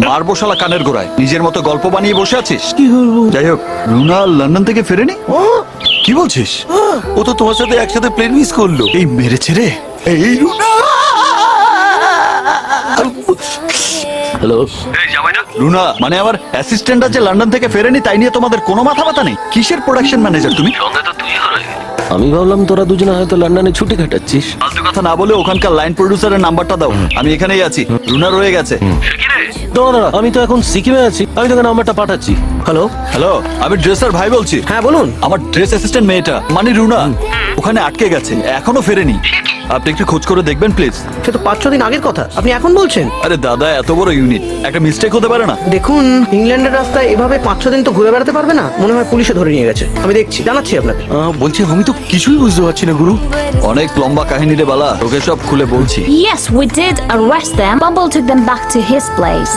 মারবো শালা কানের গোড়ায়। নিজের মতো গল্প বানিয়ে বসে আছিস। কি করবো? যাই হোক, রুনা লন্ডন থেকে ফেরেনি? কি বলছিস? ও তো তোমার সাথে একসাথে প্লেন মিস করলো। এই মেরেছে রে। এই রুনা। হ্যালো, রুনা মানে আমার অ্যাসিস্ট্যান্ট আছে লন্ডন থেকে ফেরেনি, তাই নিয়ে তোমাদের কোনো মাথা ব্যথা নেই? কিসের প্রোডাকশন ম্যানেজার তুমি? আমি ভাবলাম তোরা দুজনে হয়তো লন্ডনে ছুটি কাটাচ্ছিস। ফালতু কথা না বলে ওখানকার লাইন প্রডিউসারের নাম্বারটা দাও। আমি এখানেই আছি। রুনা রয়ে গেছে। দাঁড়া, আমি তো এখন সিকিমে আছি, আমি তোকে নাম্বারটা পাঠাচ্ছি। হ্যালো, হ্যালো, আমি ড্রেসার ভাই বলছি। হ্যাঁ বলুন। আমার ড্রেস অ্যাসিস্ট্যান্ট মেয়েটা মানে রুনা ওখানে আটকে গেছে, এখনো ফেরেনি। আপনি একটু খোঁজ করে দেখবেন প্লিজ। সে তো 5-6 দিন আগের কথা, আপনি এখন বলছেন? আরে দাদা, এত বড় ইউনিট, একটা মিস্টেক হতে পারে না? দেখুন, ইংল্যান্ডের রাস্তায় এভাবে 5-6 দিন তো ঘুরে বেড়াতে পারবে না। মনে হয় পুলিশে ধরে নিয়ে গেছে। আমি দেখছি, জানাচ্ছি আপনাকে। বলছি আমি তো কিছুই বুঝতে পারছি না গুরু। অনেক লম্বা কাহিনী রে বালা, তোকে সব খুলে বলছি। Yes, we did arrest them. Bumble took them back to his place.